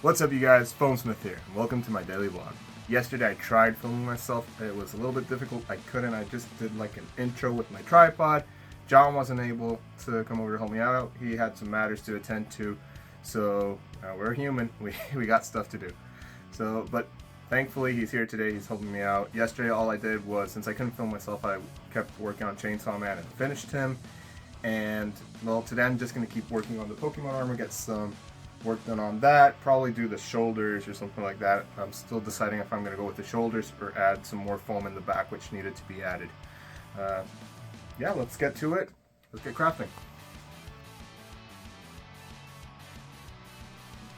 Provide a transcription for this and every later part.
What's up, you guys? Phone here, and welcome to my daily vlog. Yesterday I tried filming myself. It was a little bit difficult. I couldn't. I just did like an intro with my tripod. John wasn't able to come over to help me out. He had some matters to attend to. So we're human. We got stuff to do. But thankfully he's here today. He's helping me out. Yesterday all I did was, since I couldn't film myself, I kept working on Chainsaw Man and finished him. And well, today I'm just gonna keep working on the Pokemon armor, get some work done on that, probably do the shoulders or something like that. I'm still deciding if I'm going to go with the shoulders or add some more foam in the back, which needed to be added. Yeah, let's get to it. Let's get crafting.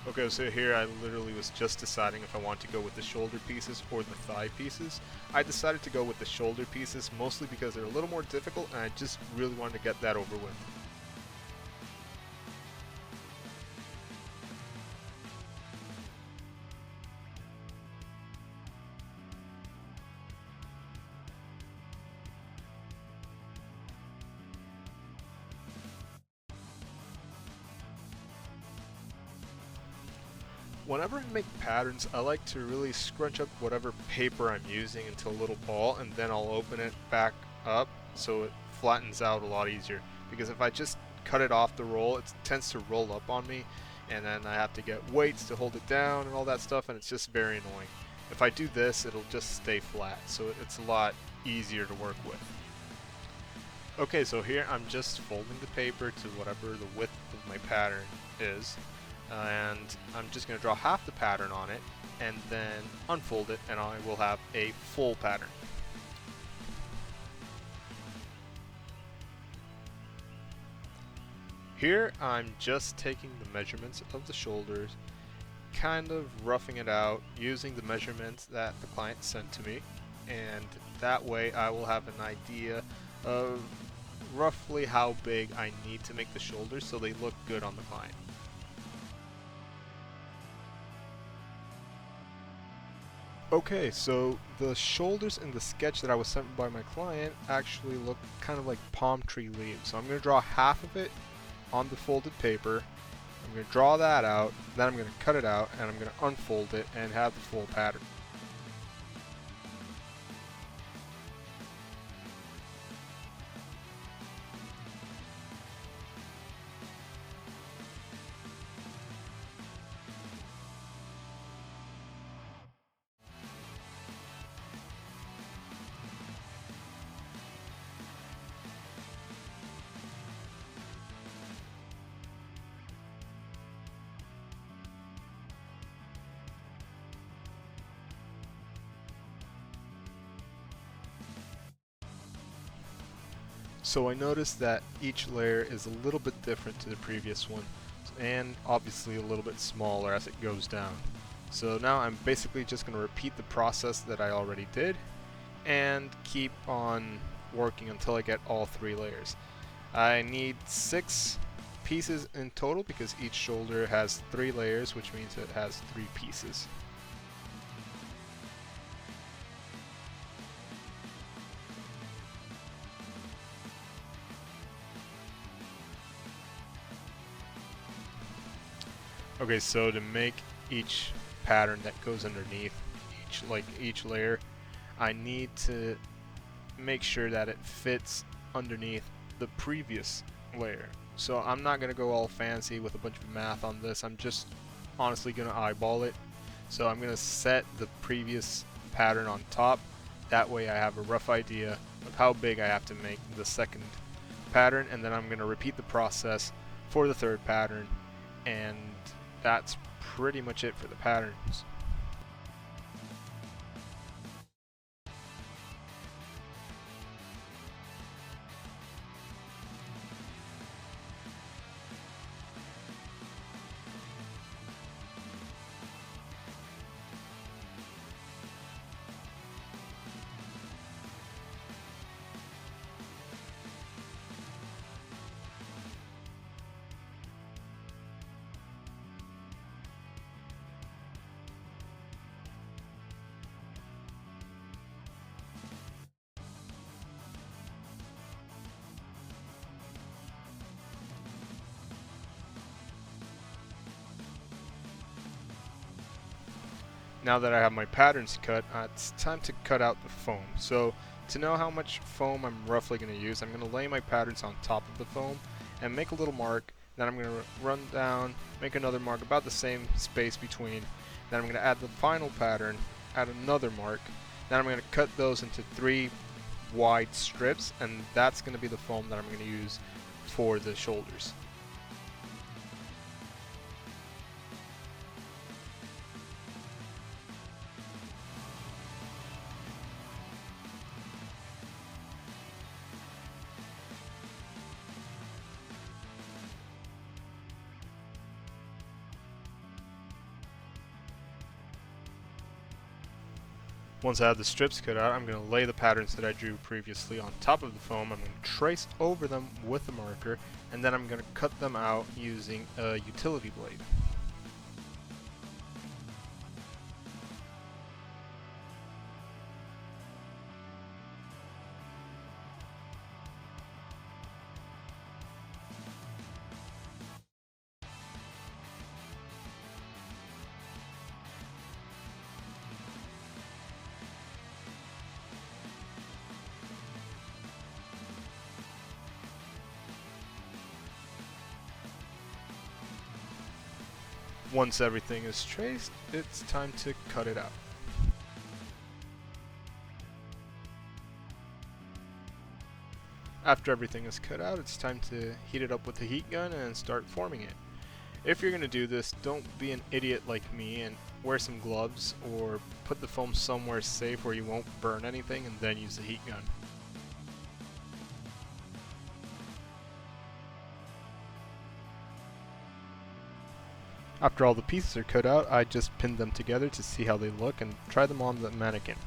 Okay, so here I literally was just deciding if I want to go with the shoulder pieces or the thigh pieces. I decided to go with the shoulder pieces mostly because they're a little more difficult and I just really wanted to get that over with. Whenever I make patterns, I like to really scrunch up whatever paper I'm using into a little ball, and then I'll open it back up so it flattens out a lot easier. Because if I just cut it off the roll, it tends to roll up on me, and then I have to get weights to hold it down and all that stuff, and it's just very annoying. If I do this, it'll just stay flat, so it's a lot easier to work with. Okay, so here I'm just folding the paper to whatever the width of my pattern is. And I'm just going to draw half the pattern on it and then unfold it, and I will have a full pattern. Here I'm just taking the measurements of the shoulders, kind of roughing it out using the measurements that the client sent to me, and that way I will have an idea of roughly how big I need to make the shoulders so they look good on the client. Okay, so the shoulders in the sketch that I was sent by my client actually look kind of like palm tree leaves. So I'm going to draw half of it on the folded paper. I'm going to draw that out, then I'm going to cut it out, and I'm going to unfold it and have the full pattern. So I noticed that each layer is a little bit different to the previous one, and obviously a little bit smaller as it goes down. So now I'm basically just going to repeat the process that I already did and keep on working until I get all 3 layers. I need 6 pieces in total because each shoulder has 3 layers, which means it has 3 pieces. Okay, so to make each pattern that goes underneath each layer, I need to make sure that it fits underneath the previous layer. So I'm not going to go all fancy with a bunch of math on this. I'm just honestly going to eyeball it. So I'm going to set the previous pattern on top. That way I have a rough idea of how big I have to make the second pattern, and then I'm going to repeat the process for the third pattern, and that's pretty much it for the patterns. Now that I have my patterns cut, it's time to cut out the foam. So to know how much foam I'm roughly going to use, I'm going to lay my patterns on top of the foam and make a little mark. Then I'm going to run down, make another mark about the same space between. Then I'm going to add the final pattern, add another mark. Then I'm going to cut those into 3 wide strips, and that's going to be the foam that I'm going to use for the shoulders. Once I have the strips cut out, I'm going to lay the patterns that I drew previously on top of the foam. I'm going to trace over them with a marker, and then I'm going to cut them out using a utility blade. Once everything is traced, it's time to cut it out. After everything is cut out, it's time to heat it up with the heat gun and start forming it. If you're going to do this, don't be an idiot like me and wear some gloves or put the foam somewhere safe where you won't burn anything and then use the heat gun. After all the pieces are cut out, I just pinned them together to see how they look and try them on the mannequin.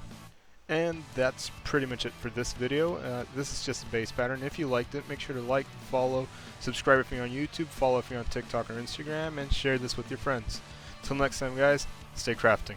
And that's pretty much it for this video. This is just a base pattern. If you liked it, make sure to like, follow, subscribe if you're on YouTube, follow if you're on TikTok or Instagram, and share this with your friends. Till next time guys, stay crafting.